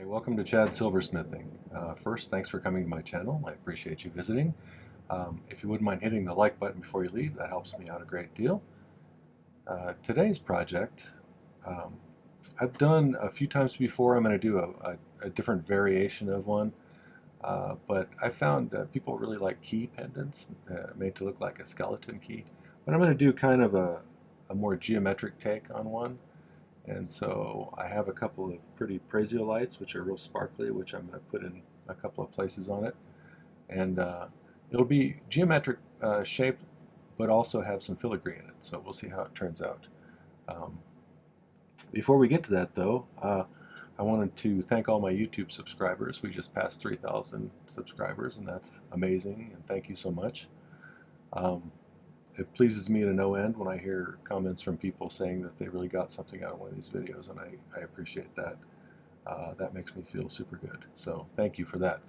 Hey, welcome to Chad Silversmithing. First, thanks for coming to my channel. I appreciate you visiting. If you wouldn't mind hitting the like button before you leave, that helps me out a great deal. Today's project, I've done a few times before. I'm going to do a different variation of one, but I found people really like key pendants made to look like a skeleton key. But I'm going to do kind of a more geometric take on one. And so I have a couple of pretty Prasiolites, which are real sparkly, which I'm going to put in a couple of places on it. And it'll be geometric shaped, but also have some filigree in it. So we'll see how it turns out. Before we get to that, though, I wanted to thank all my YouTube subscribers. We just passed 3,000 subscribers, and that's amazing, and thank you so much. It pleases me to no end when I hear comments from people saying that they really got something out of one of these videos, and I appreciate that. That makes me feel super good. So thank you for that.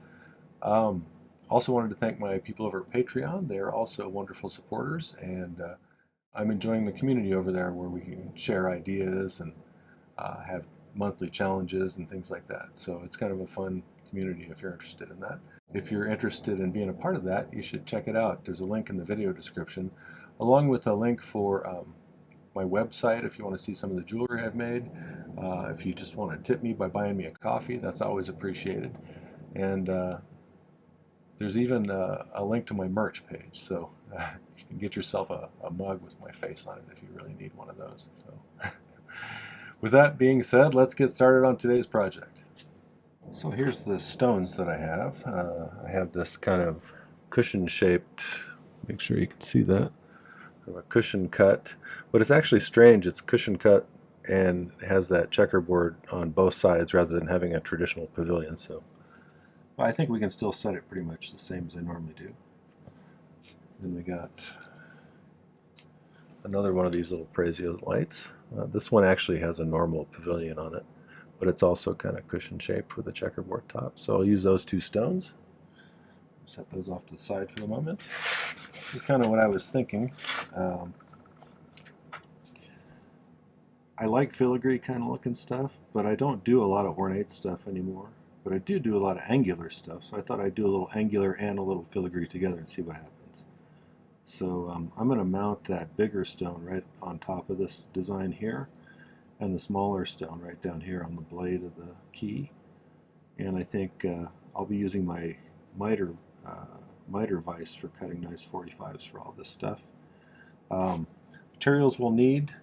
Also wanted to thank my people over at Patreon. They're also wonderful supporters, and I'm enjoying the community over there where we can share ideas and have monthly challenges and things like that. So it's kind of a fun community if you're interested in that. If you're interested in being a part of that, you should check it out. There's a link in the video description, along with a link for my website if you want to see some of the jewelry I've made. If you just want to tip me by buying me a coffee, that's always appreciated. And there's even a link to my merch page, so you can get yourself a mug with my face on it if you really need one of those. So, with that being said, let's get started on today's project. So here's the stones that I have. I have this kind of cushion-shaped, make sure you can see that, a cushion cut, but it's actually strange. It's cushion cut and has that checkerboard on both sides rather than having a traditional pavilion. So I think we can still set it pretty much the same as I normally do. Then we got another one of these little Prasiolites. This one actually has a normal pavilion on it, but it's also kind of cushion shaped with a checkerboard top. So I'll use those two stones. Set those off to the side for the moment. This is kind of what I was thinking. I like filigree kind of looking stuff, but I don't do a lot of ornate stuff anymore. But I do a lot of angular stuff, so I thought I'd do a little angular and a little filigree together and see what happens. So I'm going to mount that bigger stone right on top of this design here, and the smaller stone right down here on the blade of the key. And I think I'll be using my miter vise for cutting nice 45s for all this stuff. Materials we'll need,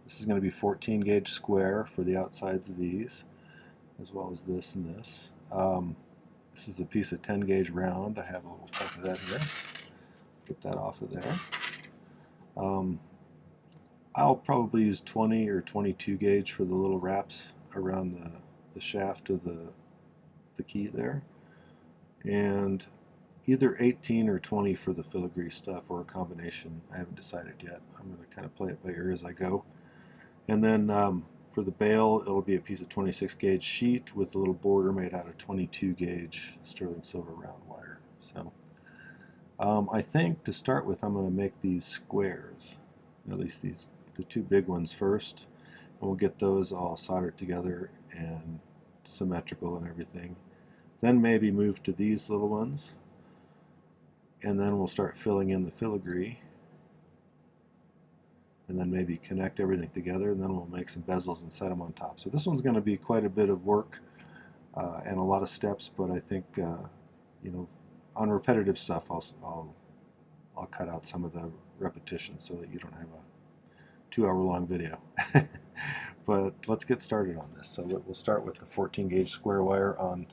this is going to be 14 gauge square for the outsides of these, as well as this and this. This is a piece of 10 gauge round. I have a little chunk of that here. Get that off of there. I'll probably use 20 or 22 gauge for the little wraps around the shaft of the key there, and either 18 or 20 for the filigree stuff, or a combination. I haven't decided yet. I'm going to kind of play it by ear as I go. And then for the bail, it'll be a piece of 26 gauge sheet with a little border made out of 22 gauge sterling silver round wire. So I think to start with, I'm going to make these squares, at least the two big ones first, and we'll get those all soldered together and symmetrical and everything. Then maybe move to these little ones, and then we'll start filling in the filigree, and then maybe connect everything together, and then we'll make some bezels and set them on top. So this one's going to be quite a bit of work and a lot of steps, but I think you know, on repetitive stuff I'll cut out some of the repetition so that you don't have a 2-hour-long video. But let's get started on this. So we'll start with the 14 gauge square wire on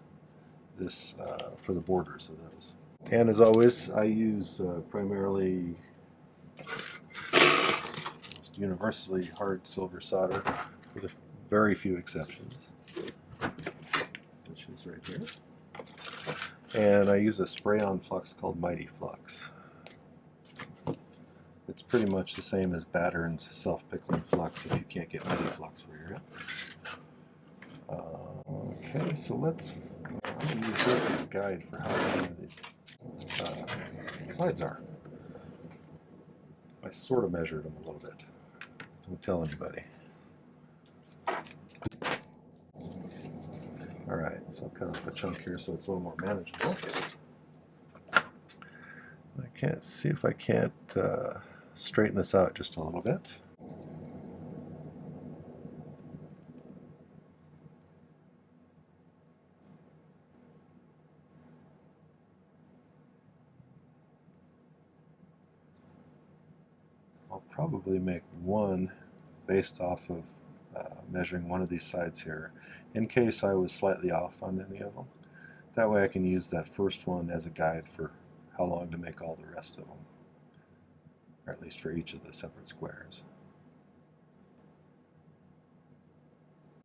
this for the borders of those. And as always, I use primarily most universally hard silver solder, with a very few exceptions, which is right here. And I use a spray-on flux called My-T-Flux. It's pretty much the same as Battern's self-pickling flux if you can't get My-T-Flux where you're at. Okay, so let's use this as a guide for how long these sides are. I sort of measured them a little bit. Don't tell anybody. So I'll cut off a chunk here so it's a little more manageable. I can't see if I can't straighten this out just a little bit. I'll probably make one based off of measuring one of these sides here, in case I was slightly off on any of them. That way I can use that first one as a guide for how long to make all the rest of them, or at least for each of the separate squares.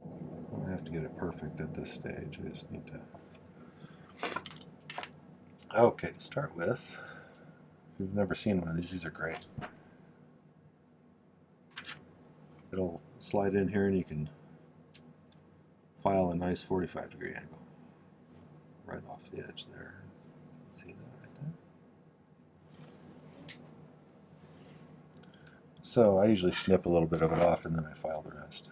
I don't have to get it perfect at this stage, I just need to... Okay, to start with, if you've never seen one of these are great. It'll slide in here and you can file a nice 45-degree angle right off the edge there. See that right there? So I usually snip a little bit of it off and then I file the rest.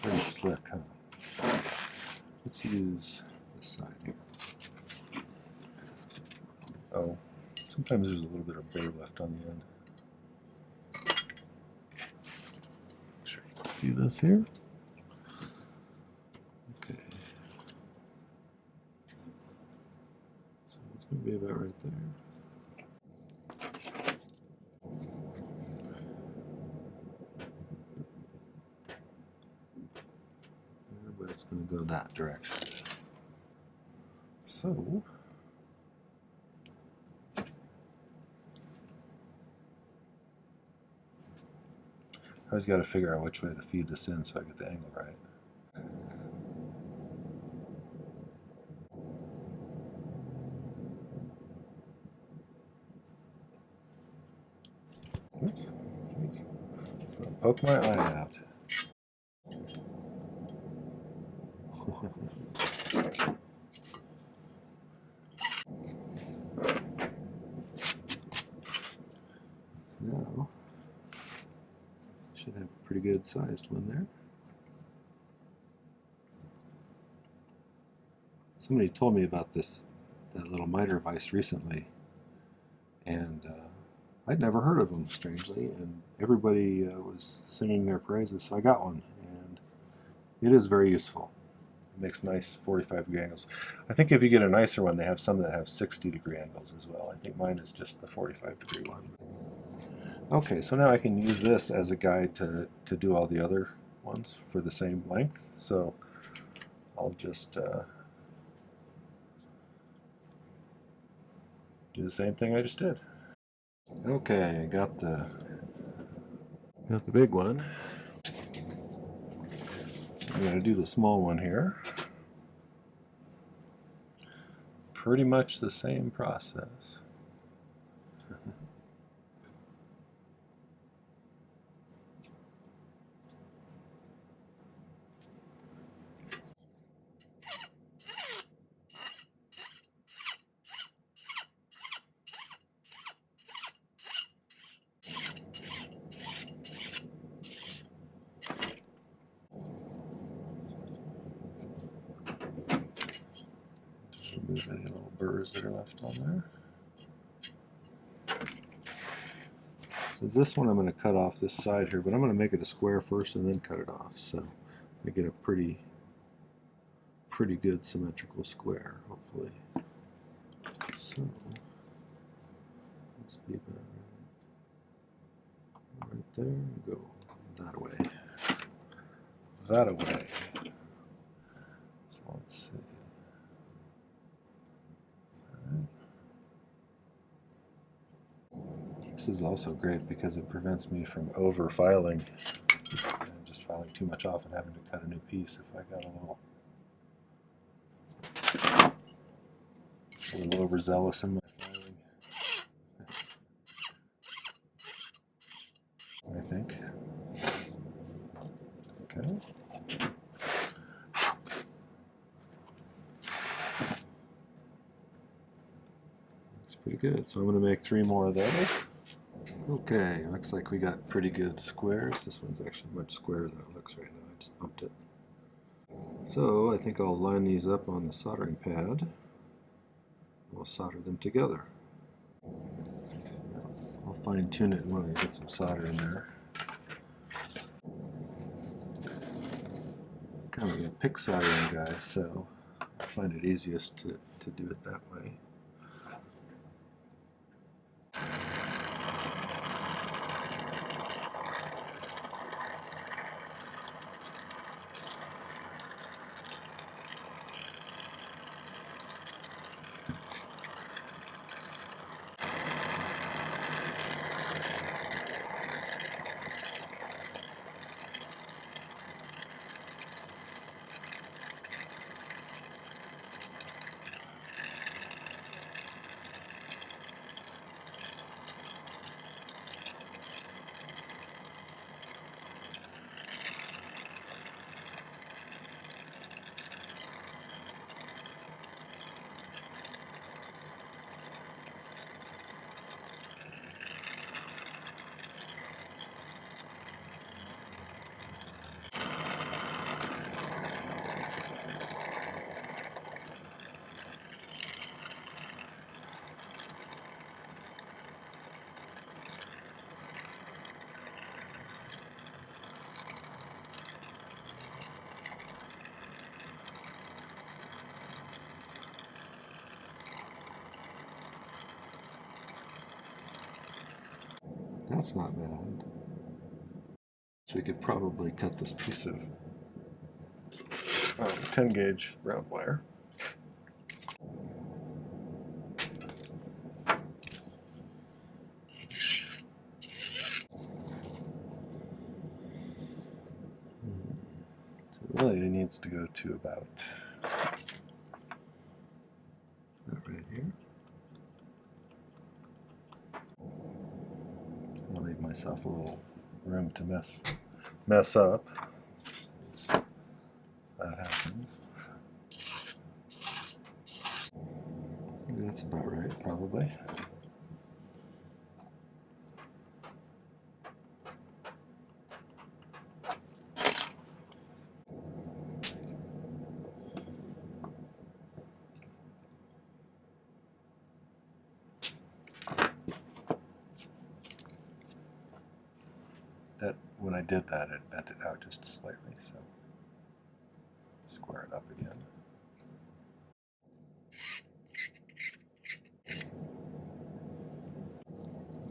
Pretty slick, huh? Let's use this side here. Oh, sometimes there's a little bit of burr left on the end. Make sure you can see this here. Okay. So it's going to be about right there. But it's going to go that direction. So I always got to figure out which way to feed this in so I get the angle right. Oops. Jeez. Poke my eye out. Now, should have a pretty good sized one there. Somebody told me about that little miter vise recently, and I'd never heard of them, strangely, and everybody was singing their praises, so I got one, and it is very useful. It makes nice 45-degree angles. I think if you get a nicer one, they have some that have 60-degree angles as well. I think mine is just the 45-degree one. Okay, so now I can use this as a guide to do all the other ones for the same length. So I'll just do the same thing I just did. Okay, I got the big one. I'm going to do the small one here. Pretty much the same process. Remove any little burrs that are left on there. So this one I'm going to cut off this side here, but I'm going to make it a square first and then cut it off, so I get a pretty good symmetrical square, hopefully. So let's be about right there and go that way. That away. So let's see. This is also great because it prevents me from over filing and just filing too much off and having to cut a new piece if I got a little overzealous in my filing, I think. Okay. pretty good. So I'm going to make 3 more of those. Okay, looks like we got pretty good squares. This one's actually much squarer than it looks right now. I just bumped it. So I think I'll line these up on the soldering pad. We'll solder them together. I'll fine tune it when I get some solder in there. Kind of a pick soldering guy, so I find it easiest to do it that way. That's not bad. So we could probably cut this piece of 10 gauge round wire. So it really needs to go to about right here. I'll leave myself a little room to mess up. That happens. I think that's about right, probably. That when I did that, it bent it out just slightly, so square it up again.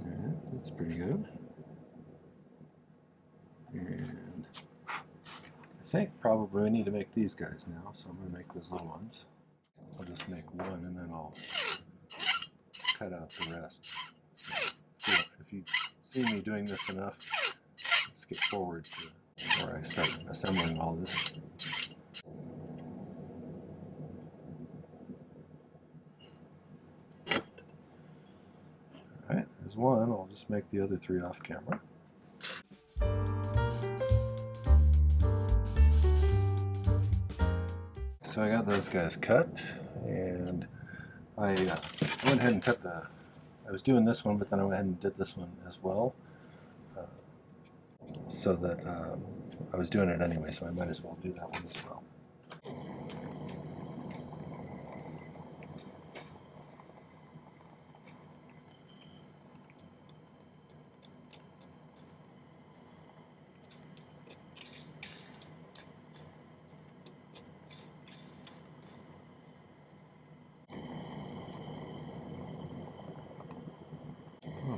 Alright, that's pretty good. And I think probably we need to make these guys now, so I'm going to make those little ones. I'll just make one and then I'll cut out the rest. So if you see me doing this enough, skip forward to where I start assembling all this. Alright, there's one. I'll just make the other 3 off camera. So I got those guys cut, and I went ahead and cut I was doing this one, but then I went ahead and did this one as well, so that I was doing it anyway, so I might as well do that one as well.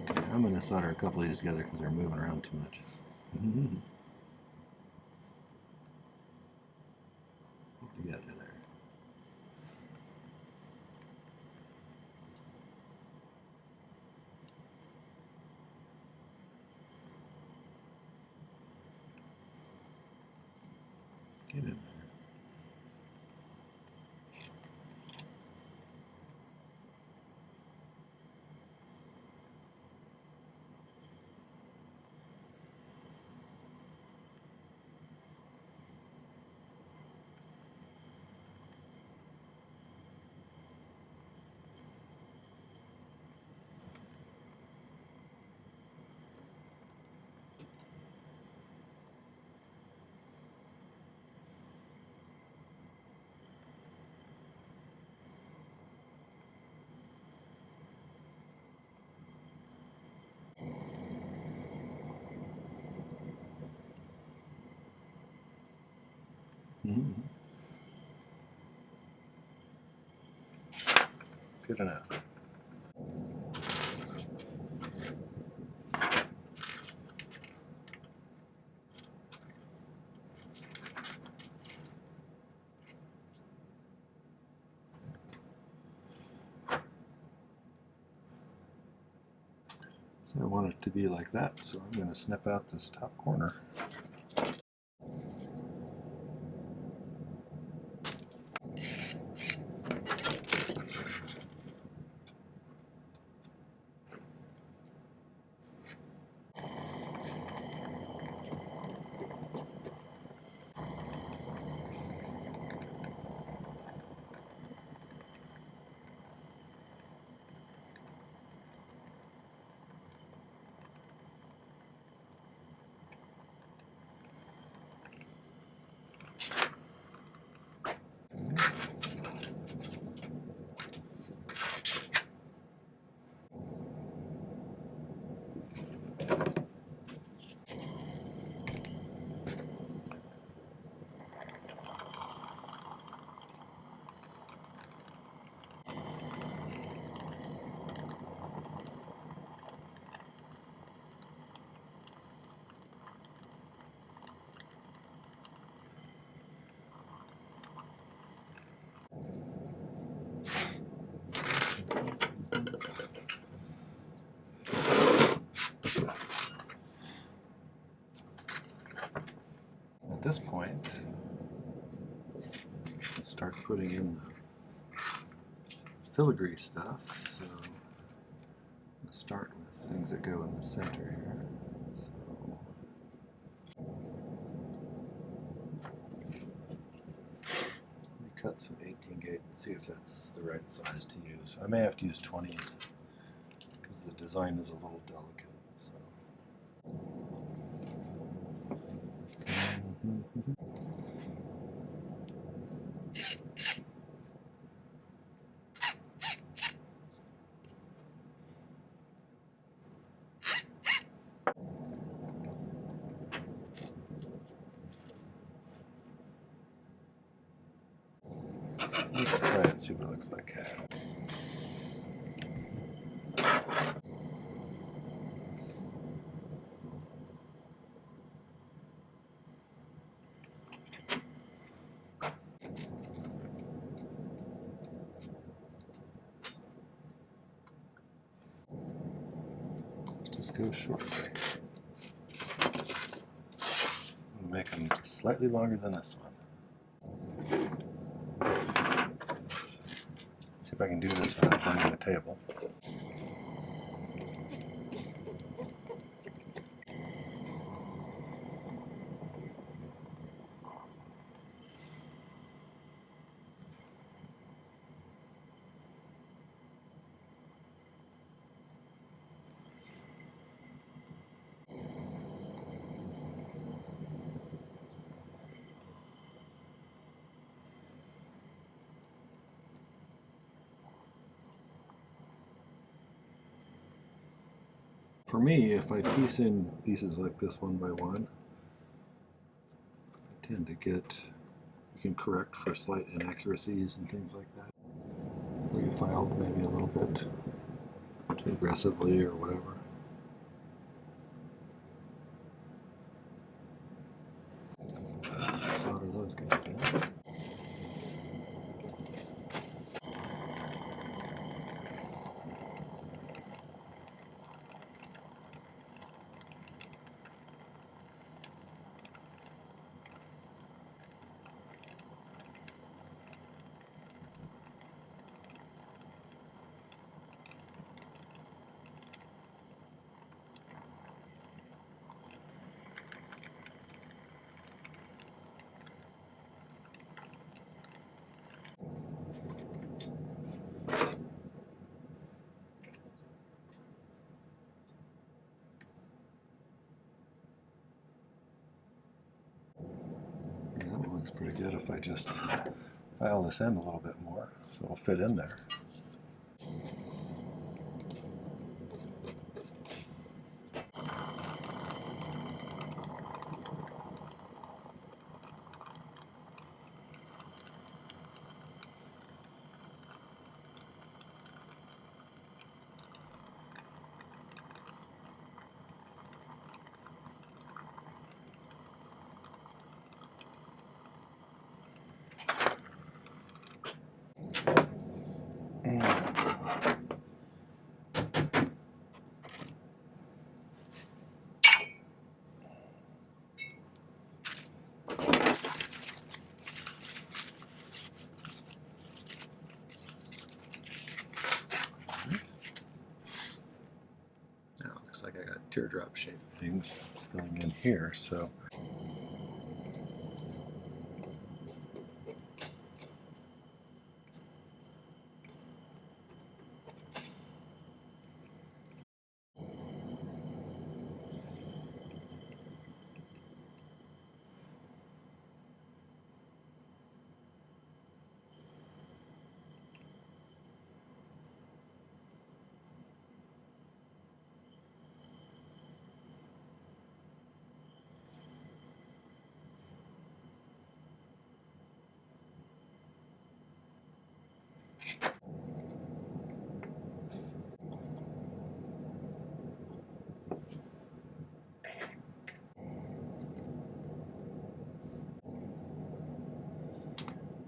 Okay, I'm going to solder a couple of these together because they're moving around too much. Together there. Get in there. Mm-hmm. Good enough. So I want it to be like that, so I'm going to snip out this top corner. At this point, let's start putting in the filigree stuff. So I'm going to start with things that go in the center here. So let me cut some 18 gauge and see if that's the right size to use. I may have to use 20 because the design is a little delicate. So. Let's try it and see what it looks like. Just go short. I'll make them slightly longer than this one. See if I can do this without bending the table. For me, if I piece in pieces like this one by one, I tend to get, you can correct for slight inaccuracies and things like that. Where you filed maybe a little bit too aggressively or whatever. Solder those guys in. That one looks pretty good if I just file this in a little bit more so it'll fit in there. got teardrop shaped things filling in here. So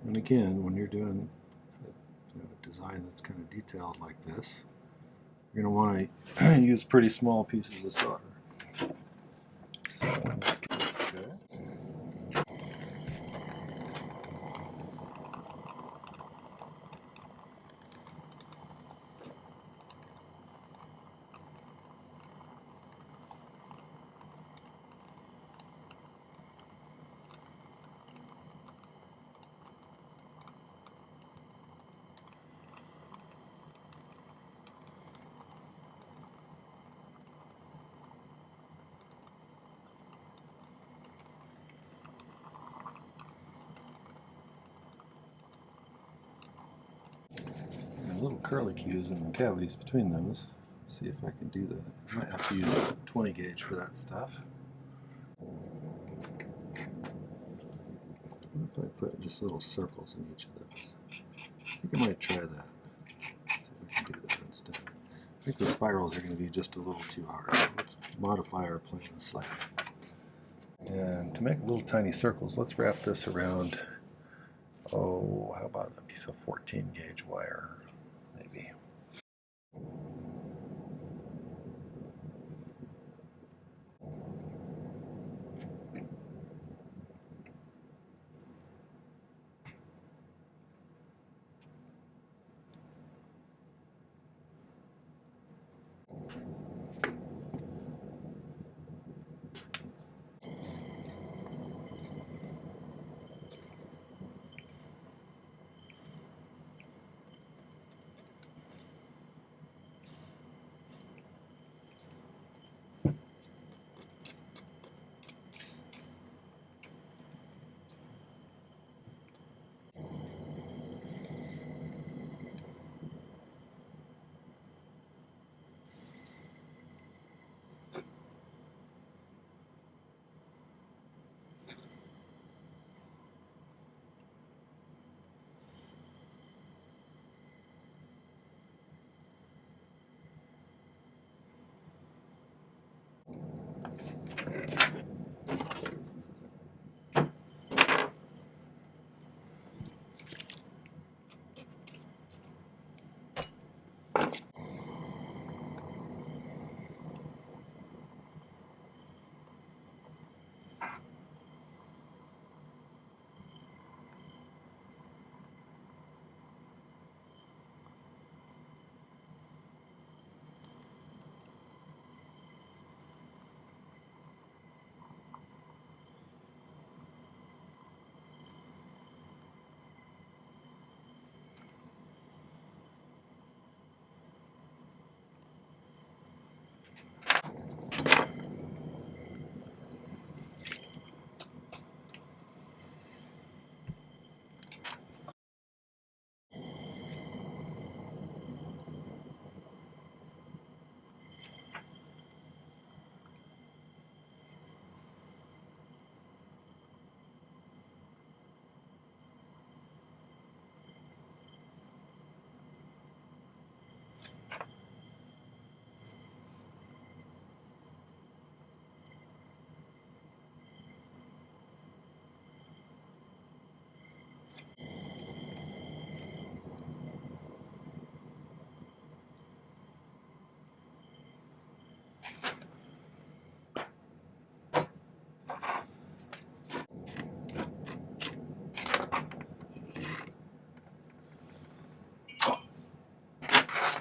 and again, when you're doing a design that's kind of detailed like this, you're going to want to use pretty small pieces of solder. So let's give this a go. Little curlicues and cavities between those. See if I can do that. I might have to use a 20 gauge for that stuff. What if I put just little circles in each of those? I think I might try that. See if I can do that instead. I think the spirals are going to be just a little too hard. Let's modify our plane slightly. And to make little tiny circles, let's wrap this around, oh, how about a piece of 14 gauge wire? Maybe.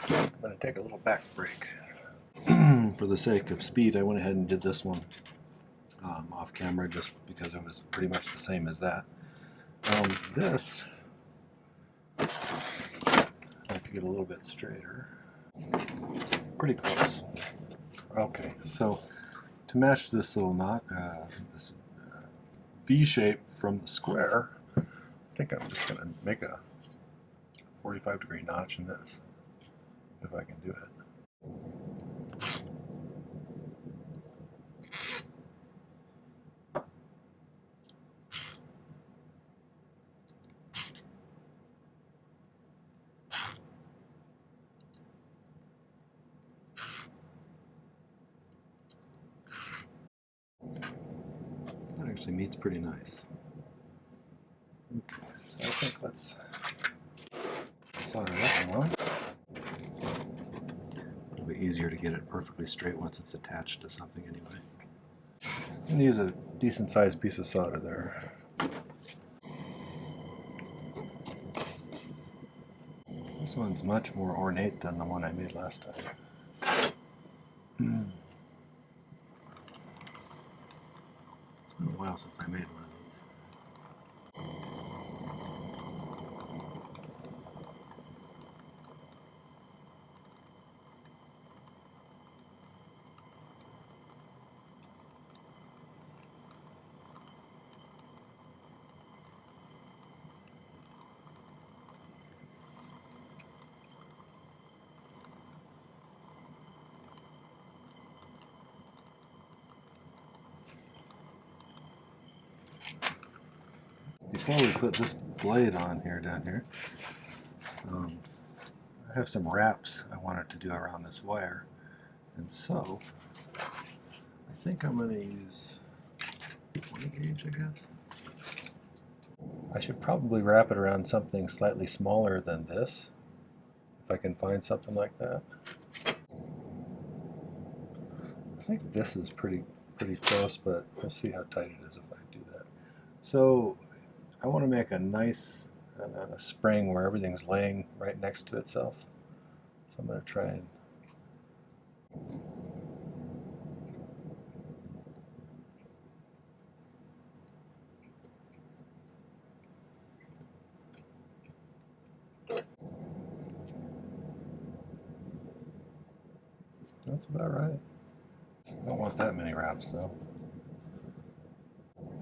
I'm going to take a little back break. for the sake of speed, I went ahead and did this one off camera just because it was pretty much the same as that. This, I'd like to get a little bit straighter. Pretty close. Okay, so to match this little knot, this V shape from the square, I think I'm just going to make a 45-degree notch in this, if I can do it. That actually meets pretty nice. Okay, so I think let's solder that one on. It'll be easier to get it perfectly straight once it's attached to something anyway. I'm going to use a decent sized piece of solder there. This one's much more ornate than the one I made last time. It's been a while since I made one of these. Before we put this blade on here, down here, I have some wraps I wanted to do around this wire. And so, I think I'm going to use 20 gauge, I guess. I should probably wrap it around something slightly smaller than this, if I can find something like that. I think this is pretty close, but we'll see how tight it is if I do that. So I want to make a nice spring where everything's laying right next to itself. So I'm going to try and that's about right. I don't want that many wraps though.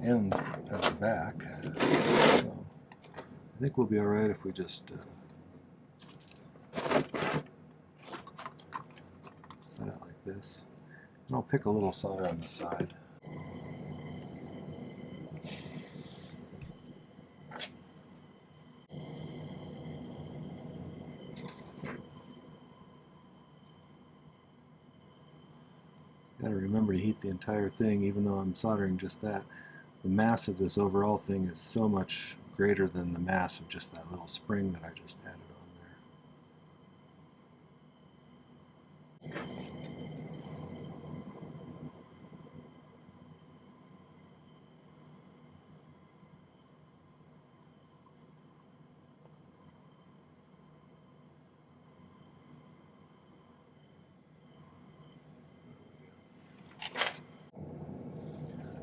Ends at the back. So I think we'll be alright if we just set it like this. And I'll pick a little solder on the side. Gotta remember to heat the entire thing, even though I'm soldering just that. The mass of this overall thing is so much greater than the mass of just that little spring that I just added on there.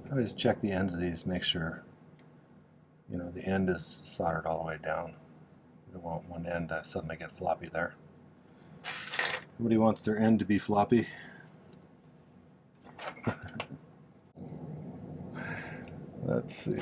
I always check the ends of these, make sure, you know, the end is soldered all the way down. You don't want one end to suddenly get floppy there. Nobody wants their end to be floppy. Let's see.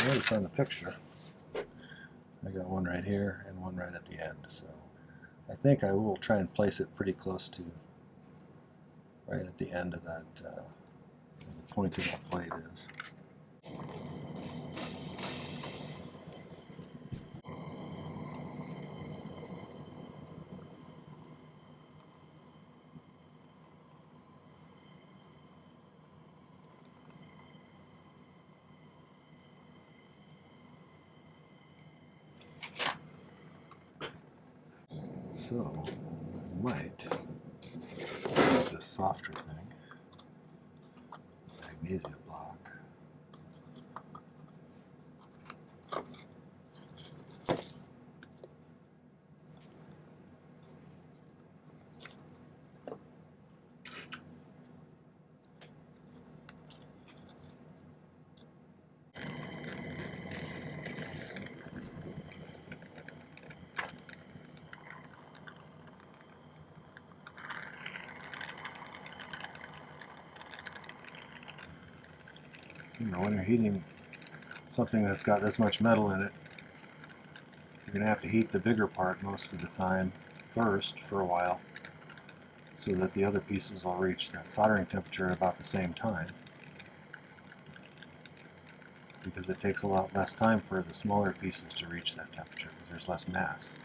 Notice on the picture, I got one right here and one right at the end. So I think I will try and place it pretty close to right at the end of that, the point of that blade is. So, I might use this softer thing, magnesium block. You know, when you're heating something that's got this much metal in it, you're going to have to heat the bigger part most of the time first for a while, so that the other pieces will reach that soldering temperature at about the same time, because it takes a lot less time for the smaller pieces to reach that temperature because there's less mass.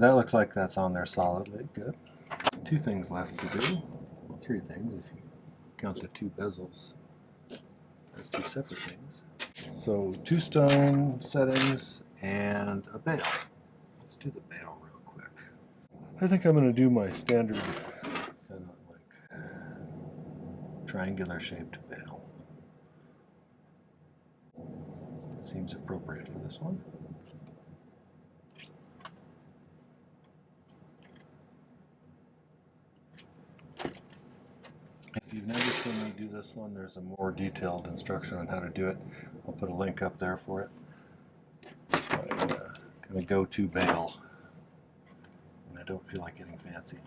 That looks like that's on there solidly. Good. Two things left to do. Well, three things if you count the two bezels as two separate things. So 2 stone settings and a bail. Let's do the bail real quick. I think I'm going to do my standard kind of like triangular shaped bail. It seems appropriate for this one. If you've never seen me do this one, there's a more detailed instruction on how to do it. I'll put a link up there for it. It's my kind of go-to bail, and I don't feel like getting fancy.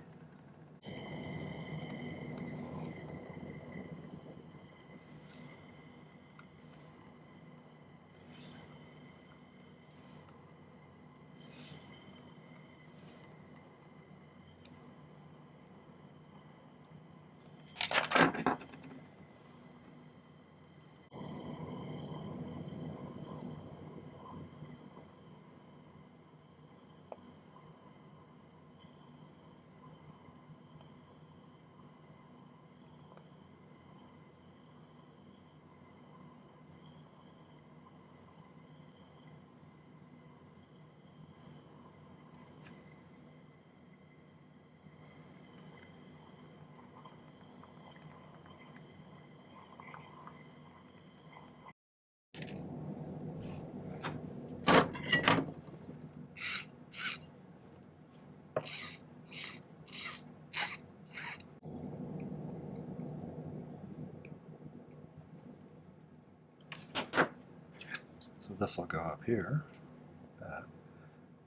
So this will go up here,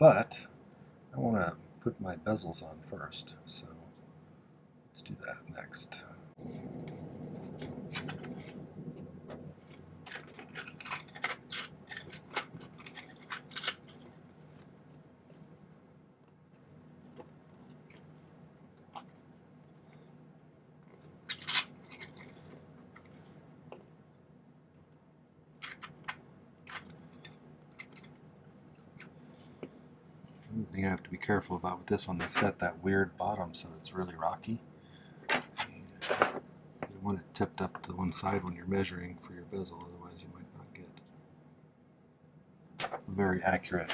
but I want to put my bezels on first, so let's do that next. One thing I have to be careful about with this one, it's got that weird bottom, so it's really rocky. You want it tipped up to one side when you're measuring for your bezel, otherwise you might not get very accurate.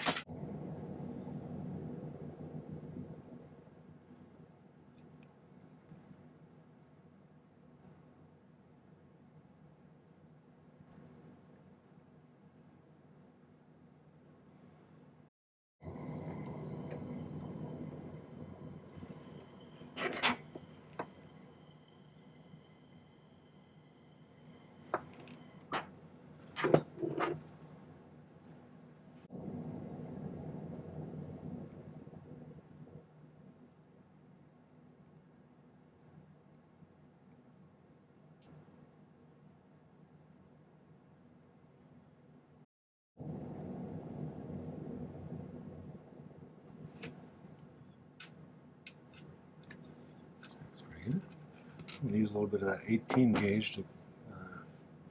I'm going to use a little bit of that 18 gauge to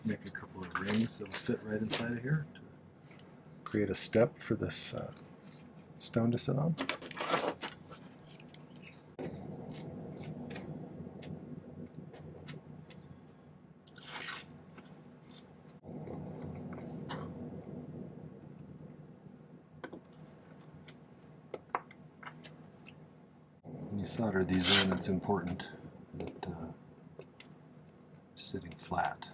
make a couple of rings that will fit right inside of here to create a step for this stone to sit on. When you solder these in, it's important that sitting flat.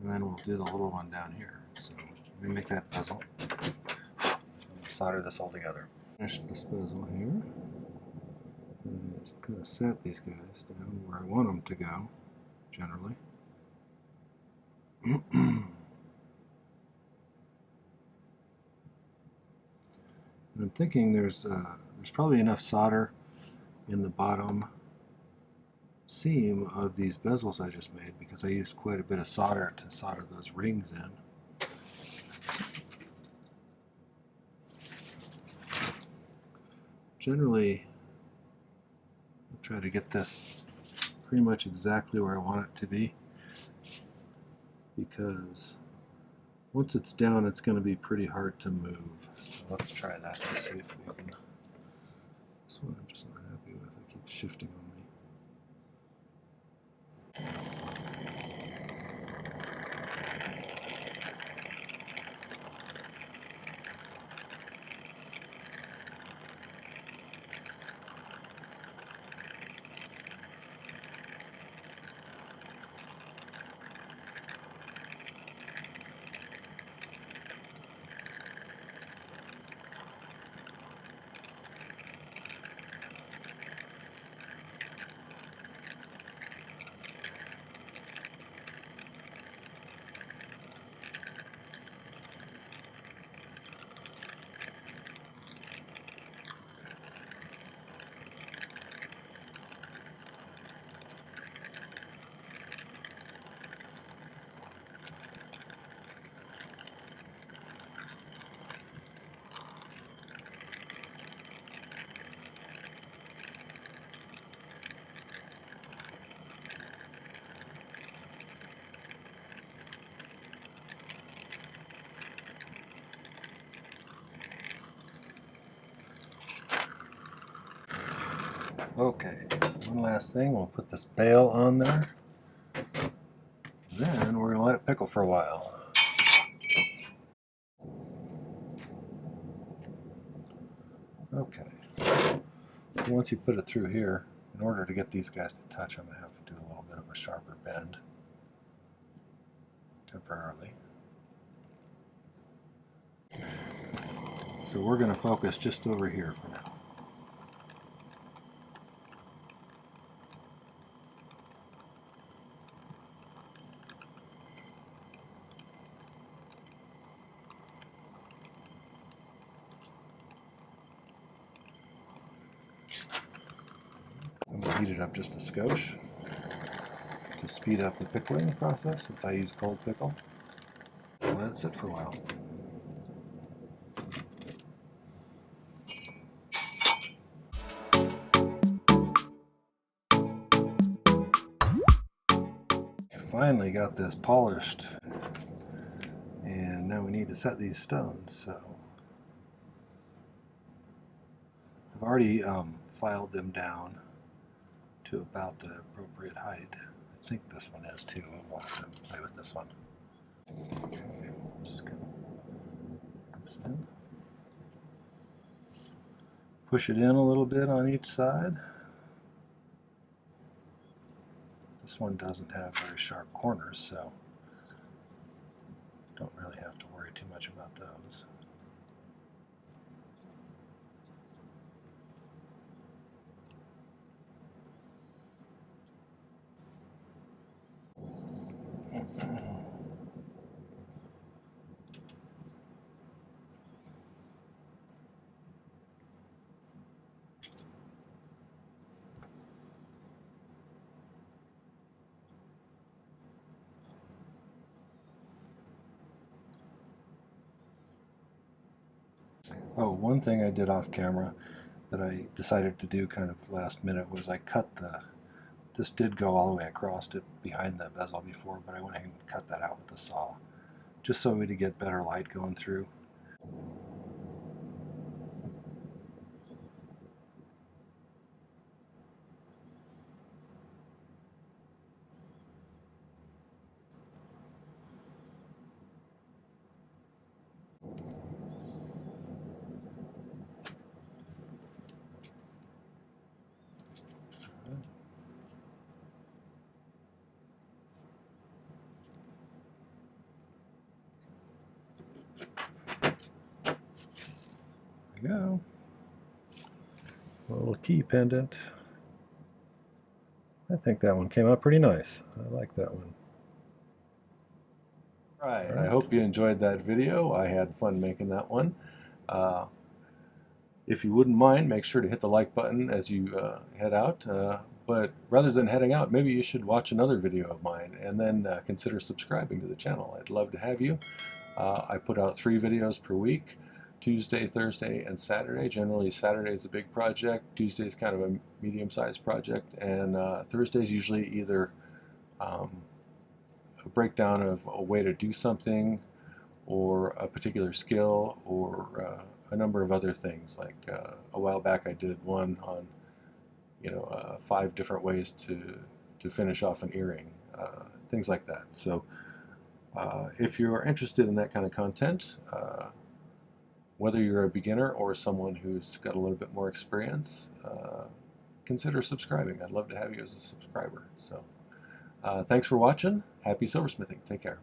And then we'll do the little one down here. So let me make that bezel. Solder this all together. Finish this bezel here. And just kind of set these guys down where I want them to go, generally. And I'm thinking there's probably enough solder in the bottom seam of these bezels I just made, because I used quite a bit of solder to solder those rings in. Generally, I'll try to get this pretty much exactly where I want it to be, because once it's down, it's going to be pretty hard to move. So let's try that and see if we can. This one I'm just not happy with. It keeps shifting on me. Okay, one last thing, we'll put this bail on there. Then we're going to let it pickle for a while. Okay, once you put it through here, in order to get these guys to touch, I'm going to have to do a little bit of a sharper bend temporarily. So we're going to focus just over here for now. I'm going to heat it up just a skosh to speed up the pickling process, since I use cold pickle. Let it sit for a while. Finally got this polished, and now we need to set these stones. So I've already filed them down to about the appropriate height. I think this one is too. We'll have to play with this one. Okay, just gonna put this in. Push it in a little bit on each side. This one doesn't have very sharp corners, so don't really have to worry too much about those. Oh, one thing I did off camera that I decided to do kind of last minute was I cut this did go all the way across it behind the bezel before, but I went ahead and cut that out with the saw, just so we'd get better light going through. There we go. A little key pendant. I think that one came out pretty nice. I like that one. All right. I hope you enjoyed that video. I had fun making that one. If you wouldn't mind, make sure to hit the like button as you head out. But rather than heading out, maybe you should watch another video of mine and then consider subscribing to the channel. I'd love to have you. I put out 3 videos per week, Tuesday, Thursday, and Saturday. Generally, Saturday is a big project, Tuesday is kind of a medium-sized project, and Thursday is usually either a breakdown of a way to do something, or a particular skill, or a number of other things. Like a while back I did one on 5 different ways to finish off an earring, things like that. So if you're interested in that kind of content, whether you're a beginner or someone who's got a little bit more experience, consider subscribing. I'd love to have you as a subscriber. So thanks for watching. Happy silversmithing. Take care.